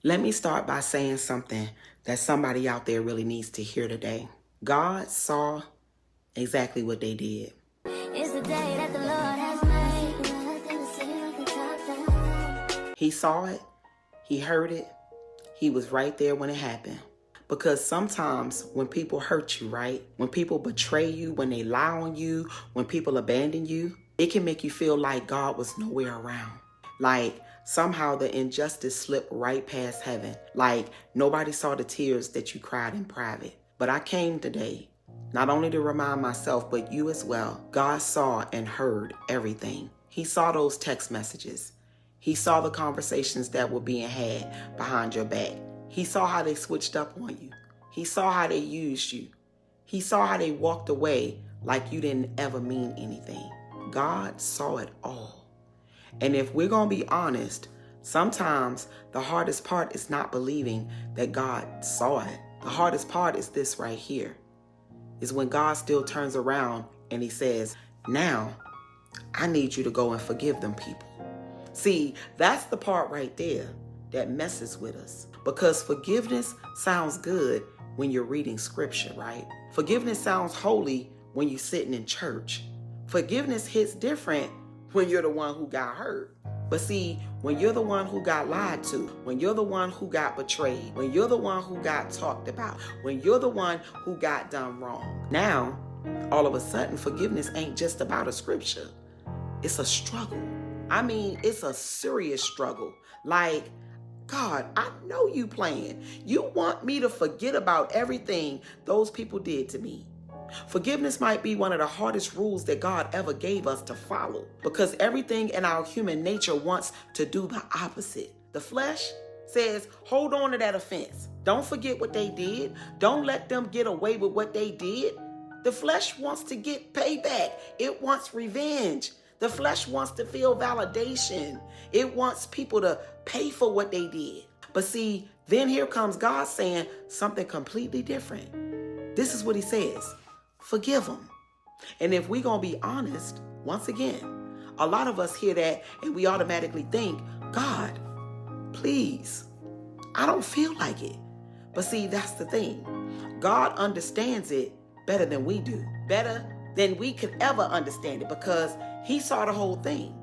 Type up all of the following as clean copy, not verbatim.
Let me start by saying something that somebody out there really needs to hear today. God saw exactly what they did. It's the day that the Lord has made. He saw it. He heard it. He was right there when it happened. Because sometimes when people hurt you, right? When people betray you, when they lie on you, when people abandon you, it can make you feel like God was nowhere around. Like somehow the injustice slipped right past heaven. Like nobody saw the tears that you cried in private. But I came today not only to remind myself, but you as well. God saw and heard everything. He saw those text messages. He saw the conversations that were being had behind your back. He saw how they switched up on you. He saw how they used you. He saw how they walked away like you didn't ever mean anything. God saw it all. And if we're going to be honest, sometimes the hardest part is not believing that God saw it. The hardest part is this right here, is when God still turns around and he says, now I need you to go and forgive them people. See, that's the part right there that messes with us, because forgiveness sounds good when you're reading scripture, right? Forgiveness sounds holy when you're sitting in church. Forgiveness hits different when you're the one who got hurt. But see, when you're the one who got lied to, when you're the one who got betrayed, when you're the one who got talked about, when you're the one who got done wrong, now, all of a sudden, forgiveness ain't just about a scripture. It's a struggle. I mean, it's a serious struggle. Like, God, I know you playing. You want me to forget about everything those people did to me. Forgiveness might be one of the hardest rules that God ever gave us to follow, because everything in our human nature wants to do the opposite. The flesh says, hold on to that offense. Don't forget what they did. Don't let them get away with what they did. The flesh wants to get payback. It wants revenge. The flesh wants to feel validation. It wants people to pay for what they did. But see, then here comes God saying something completely different. This is what he says. Forgive them. And if we're going to be honest, once again, a lot of us hear that and we automatically think, God, please, I don't feel like it. But see, that's the thing. God understands it better than we do, better than we could ever understand it, because he saw the whole thing.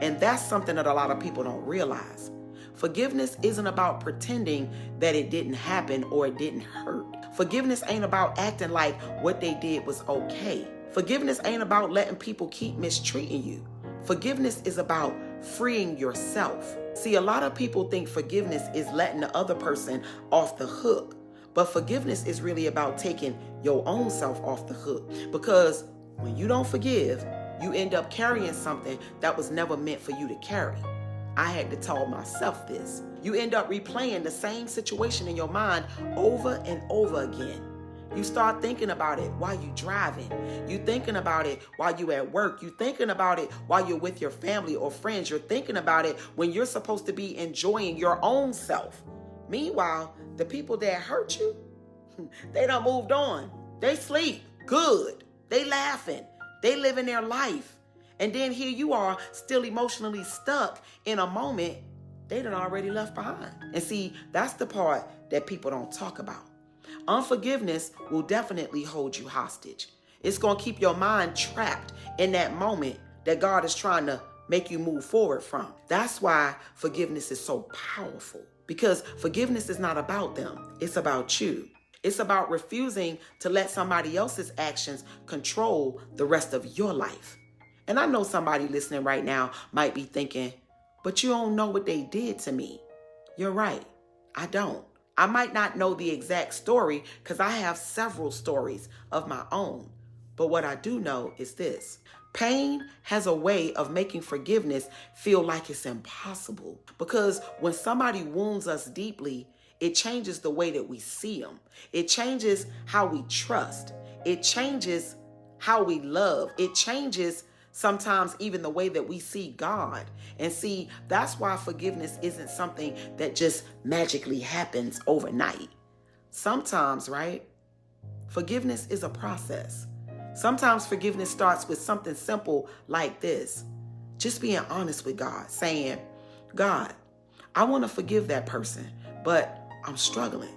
And that's something that a lot of people don't realize. Forgiveness isn't about pretending that it didn't happen or it didn't hurt. Forgiveness ain't about acting like what they did was okay. Forgiveness ain't about letting people keep mistreating you. Forgiveness is about freeing yourself. See, a lot of people think forgiveness is letting the other person off the hook. But forgiveness is really about taking your own self off the hook. Because when you don't forgive, you end up carrying something that was never meant for you to carry. I had to tell myself this. You end up replaying the same situation in your mind over and over again. You start thinking about it while you're driving. You're thinking about it while you're at work. You're thinking about it while you're with your family or friends. You're thinking about it when you're supposed to be enjoying your own self. Meanwhile, the people that hurt you, they done moved on. They sleep good. They laughing. They living their life. And then here you are still emotionally stuck in a moment they done already left behind. And see, that's the part that people don't talk about. Unforgiveness will definitely hold you hostage. It's going to keep your mind trapped in that moment that God is trying to make you move forward from. That's why forgiveness is so powerful, because forgiveness is not about them. It's about you. It's about refusing to let somebody else's actions control the rest of your life. And I know somebody listening right now might be thinking, but you don't know what they did to me. You're right. I don't. I might not know the exact story because I have several stories of my own. But what I do know is this. Pain has a way of making forgiveness feel like it's impossible. Because when somebody wounds us deeply, it changes the way that we see them. It changes how we trust. It changes how we love. It changes sometimes even the way that we see God. And see, that's why forgiveness isn't something that just magically happens overnight. Sometimes, right? Forgiveness is a process. Sometimes forgiveness starts with something simple like this. Just being honest with God, saying, God, I want to forgive that person but I'm struggling.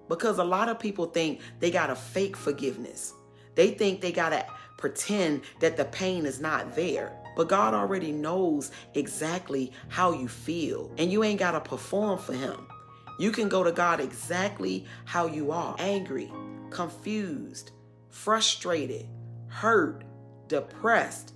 Because a lot of people think they got to fake forgiveness. They think they got to pretend that the pain is not there. But God already knows exactly how you feel, and you ain't got to perform for him. You can go to God exactly how you are: angry, confused, frustrated, hurt, depressed,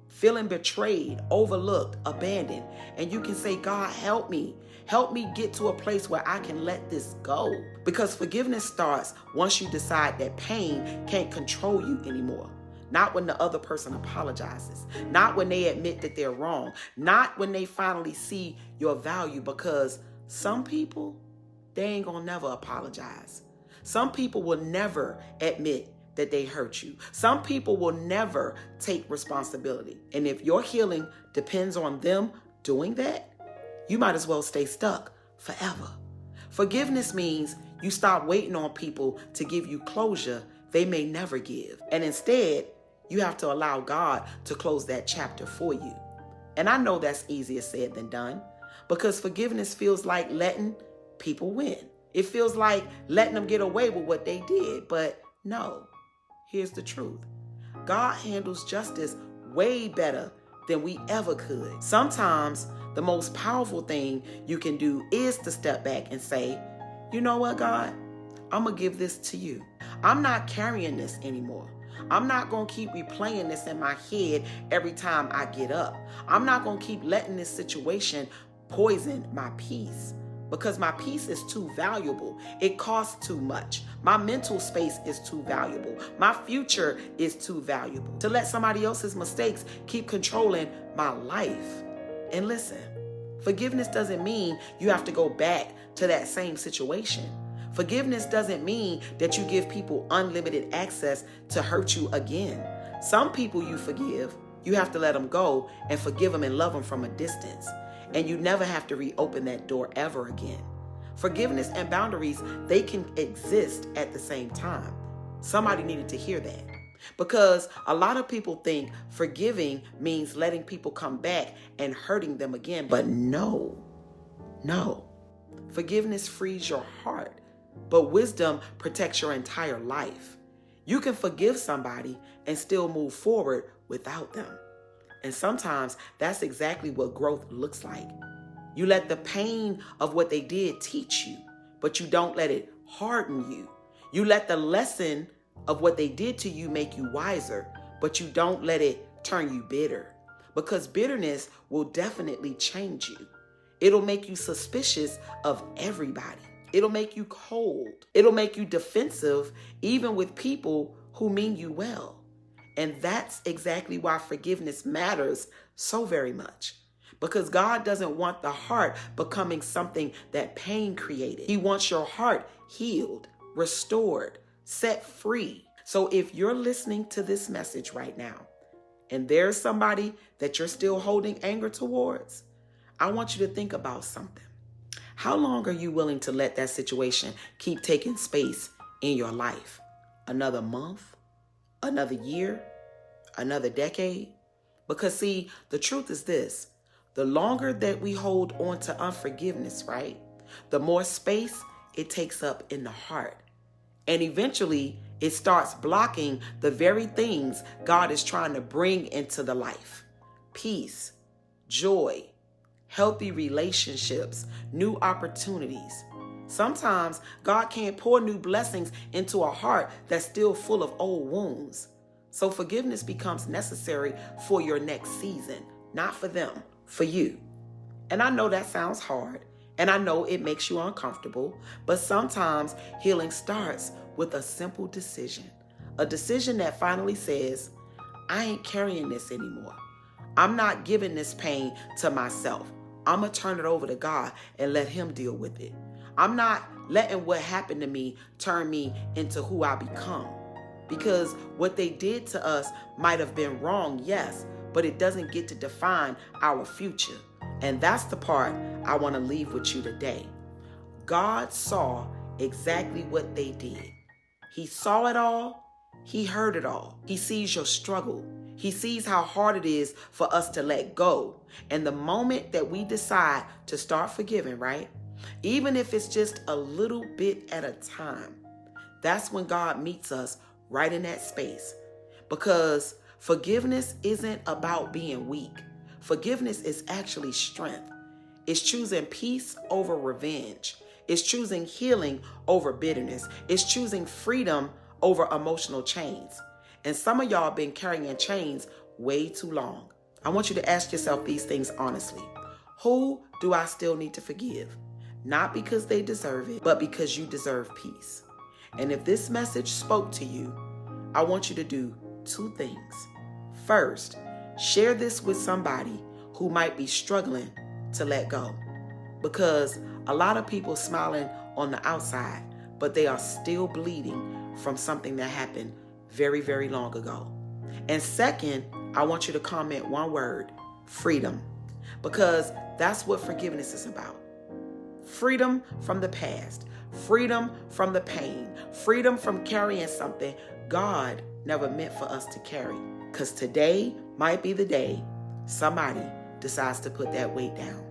feeling betrayed, overlooked, abandoned. And you can say, God, help me. Help me get to a place where I can let this go. Because forgiveness starts once you decide that pain can't control you anymore. Not when the other person apologizes. Not when they admit that they're wrong. Not when they finally see your value. Because some people, they ain't gonna never apologize. Some people will never admit that they hurt you. Some people will never take responsibility. And if your healing depends on them doing that, you might as well stay stuck forever. Forgiveness means you stop waiting on people to give you closure they may never give. And instead, you have to allow God to close that chapter for you. And I know that's easier said than done, because forgiveness feels like letting people win. It feels like letting them get away with what they did. But no, here's the truth. God handles justice way better than we ever could. Sometimes the most powerful thing you can do is to step back and say, you know what, God? I'm going to give this to you. I'm not carrying this anymore. I'm not going to keep replaying this in my head every time I get up. I'm not going to keep letting this situation poison my peace, because my peace is too valuable. It costs too much. My mental space is too valuable. My future is too valuable to let somebody else's mistakes keep controlling my life. And listen, forgiveness doesn't mean you have to go back to that same situation. Forgiveness doesn't mean that you give people unlimited access to hurt you again. Some people you forgive, you have to let them go and forgive them and love them from a distance. And you never have to reopen that door ever again. Forgiveness and boundaries, they can exist at the same time. Somebody needed to hear that. Because a lot of people think forgiving means letting people come back and hurting them again. But no. Forgiveness frees your heart, but wisdom protects your entire life. You can forgive somebody and still move forward without them. And sometimes that's exactly what growth looks like. You let the pain of what they did teach you, but you don't let it harden you. You let the lesson of what they did to you make you wiser, but you don't let it turn you bitter. Because bitterness will definitely change you. It'll make you suspicious of everybody. It'll make you cold. It'll make you defensive, even with people who mean you well. And that's exactly why forgiveness matters so very much. Because God doesn't want the heart becoming something that pain created. He wants your heart healed, restored, set free. So if you're listening to this message right now, and there's somebody that you're still holding anger towards, I want you to think about something. How long are you willing to let that situation keep taking space in your life? Another month? Another year? Another decade? Because see, the truth is this. The longer that we hold on to unforgiveness, right, the more space it takes up in the heart. And eventually, it starts blocking the very things God is trying to bring into the life. Peace, joy, healthy relationships, new opportunities. Sometimes God can't pour new blessings into a heart that's still full of old wounds. So forgiveness becomes necessary for your next season, not for them, for you. And I know that sounds hard, and I know it makes you uncomfortable, but sometimes healing starts with a simple decision. A decision that finally says, I ain't carrying this anymore. I'm not giving this pain to myself. I'm going to turn it over to God and let him deal with it. I'm not letting what happened to me turn me into who I become. Because what they did to us might have been wrong, yes, but it doesn't get to define our future. And that's the part I want to leave with you today. God saw exactly what they did. He saw it all. He heard it all. He sees your struggle. He sees how hard it is for us to let go. And the moment that we decide to start forgiving, right, Even if it's just a little bit at a time, that's when God meets us right in that space. Because forgiveness isn't about being weak. Forgiveness is actually strength. It's choosing peace over revenge. It's choosing healing over bitterness. It's choosing freedom over emotional chains. And some of y'all been carrying chains way too long. I want you to ask yourself these things honestly. Who do I still need to forgive? Not because they deserve it, but because you deserve peace. And if this message spoke to you, I want you to do two things. First, share this with somebody who might be struggling to let go. Because a lot of people smiling on the outside, but they are still bleeding from something that happened very, very long ago. And second, I want you to comment one word: freedom. Because that's what forgiveness is about. Freedom from the past, freedom from the pain, freedom from carrying something God never meant for us to carry. Because today might be the day somebody decides to put that weight down.